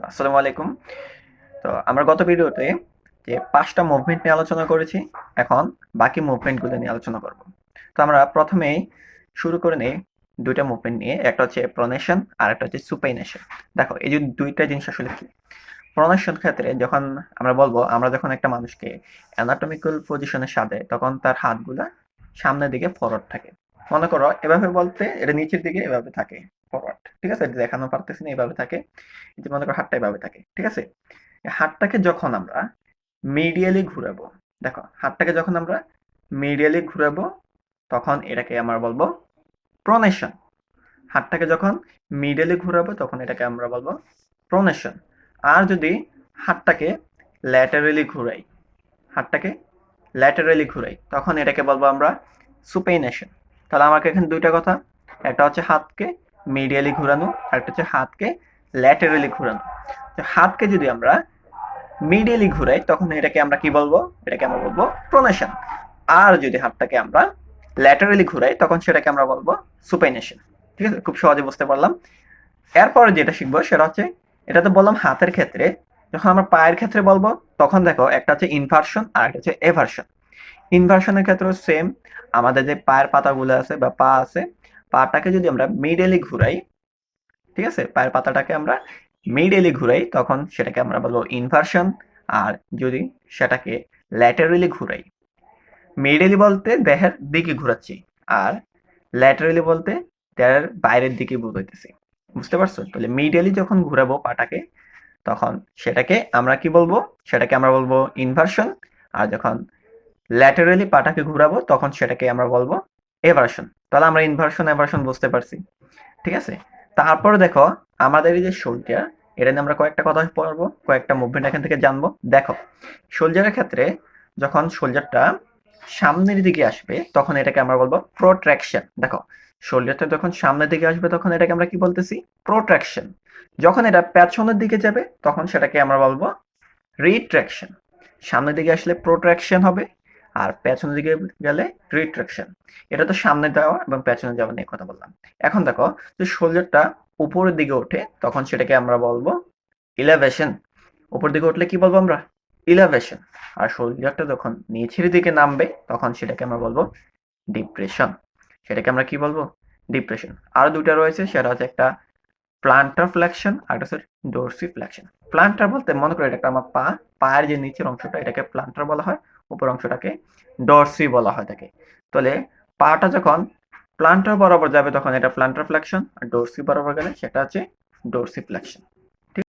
আসসালামু আলাইকুম। তো আমরা গত ভিডিওতে যে ৫টা মুভমেন্ট নিয়ে আলোচনা করেছি, এখন বাকি মুভমেন্টগুলো নিয়ে আলোচনা করব। তো আমরা প্রথমেই শুরু করে নেই ২ টা মুভমেন্ট নিয়ে। একটা হচ্ছে প্রোনেশন আর একটা হচ্ছে সুপাইনেশন। দেখো এই যে ২ টা জিনিস আসলে কি? প্রোনেশন ক্ষেত্রে যখন আমরা বলবো, আমরা যখন একটা মানুষকে অ্যানাটমিক্যাল পজিশনে সাজাই তখন তার হাতগুলা সামনের দিকে ফরওয়ার্ড থাকে। মনে করো এভাবে বলতে এটা নিচের দিকে এভাবে থাকে ফরওয়ার্ড। ঠিক আছে? এটা দেখানো পারতেছি না, এভাবে থাকে। এই যে মনে করো হাতটা এভাবে থাকে। ঠিক আছে? এই হাতটাকে যখন আমরা মিডিয়ালি ঘুরাবো, দেখো হাতটাকে যখন আমরা মিডিয়ালি ঘুরাবো তখন এটাকে আমরা বলবো প্রোনেশন। হাতটাকে যখন মিডলে ঘুরাবো তখন এটাকে আমরা বলবো প্রোনেশন। আর যদি হাতটাকে ল্যাটারালি ঘুরাই, হাতটাকে ল্যাটারালি ঘুরাই তখন এটাকে বলবো আমরা সুপেইনেশন। তাহলে আমাকে এখানে দুইটা কথা, একটা হচ্ছে হাতকে মিডিয়ালি ঘুরানো আর একটা হচ্ছে হাতকে ল্যাটারালি ঘুরানো। তো হাতকে যদি আমরা মিডিয়ালি ঘুরাই তখন এটাকে আমরা কি বলবো? এটাকে আমরা বলবো প্রোনেশন। আর যদি হাতটাকে আমরা ল্যাটারালি ঘুরাই তখন সেটাকে আমরা বলবো সুপাইনেশন। ঠিক আছে? খুব সহজে বুঝতে পারলাম। এরপরে যেটা শিখবো সেটা হচ্ছে, এটা তো বললাম হাতের ক্ষেত্রে। যখন আমরা পায়ের ক্ষেত্রে বলবো তখন দেখো একটা হচ্ছে ইনভার্সন আর একটা হচ্ছে এভার্সন। ইনভার্সনের ক্ষেত্রেও সেম। আমাদের যে পায়ের পাতাগুলো আছে বা পা আছে, পাটাকে যদি আমরা মিডলি ঘুরাই, ঠিক আছে, পায়ের পাতাটাকে আমরা মিডলি ঘুরাই তখন সেটাকে আমরা বলবো ইনভার্সন। আর যদি সেটাকে ল্যাটারালি ঘুরাই, মিডলি বলতে দেহের দিকে ঘুরাচ্ছি, আর ল্যাটারালি বলতে দেহের বাইরের দিকে বুঝাইতেছি। বুঝতে পারছো? তাহলে মিডিয়ালি যখন ঘুরাবো পাটাকে তখন সেটাকে আমরা কি বলবো? সেটাকে আমরা বলবো ইনভার্সন। আর যখন ল্যাটারালি পাটাকে ঘুরাবো তখন সেটাকে আমরা বলবো এভার্সন। তাহলে আমরা ইনভার্সন এভার্সন বুঝতে পারছি। ঠিক আছে? তারপরে দেখো আমাদের এই যে শোল্ডার, এটা নিয়ে আমরা কয়েকটা কথা পড়বো, কয়েকটা মুভমেন্ট এখান থেকে জানবো। দেখো শোল্ডারের ক্ষেত্রে যখন শোল্ডারটা সামনের দিকে আসবে তখন এটাকে আমরা বলবো প্রোট্রাকশন। দেখো শোল্ডারটা যখন সামনের দিকে আসবে তখন এটাকে আমরা কি বলতেছি? প্রোট্রাকশন। যখন এটা পেছনের দিকে যাবে তখন সেটাকে আমরা বলবো রিট্রাকশন। সামনের দিকে আসলে প্রোট্রাকশন হবে, আর পেছনের দিকে গেলে রিট্রাকশন। এটা তো সামনে যাওয়া এবং পেছনে যাওয়া নিয়ে কথা বললাম। এখন দেখো যে শোল্ডারটা উপরের দিকে ওঠে তখন সেটাকে আমরা বলবো ইলেভেশন। উপর দিকে উঠলে কি বলবো আমরা? ইলেভেশন। আর শোল্ডারটা যখন নিচের দিকে নামবে তখন সেটাকে আমরা বলবো ডিপ্রেশন। সেটাকে আমরা কি বলবো? ডিপ্রেশন। আরো দুইটা রয়েছে, সেটা হচ্ছে একটা প্লান্টার ফ্লেকশন আর একটা হচ্ছে ডোরসি ফ্লেকশন। প্লান্টার বলতে মনে করো এটা একটা আমার পা, পায়ের যে নিচের অংশটা এটাকে প্লান্টার বলা হয়, উপর অংশটাকে ডরসি বলা হয় থাকে। তাহলে পাটা যখন প্লান্টার বরাবর যাবে তখন এটা প্লান্টার ফ্লেকশন, আর ডরসি বরাবর গেলে সেটা হচ্ছে ডরসি ফ্লেকশন।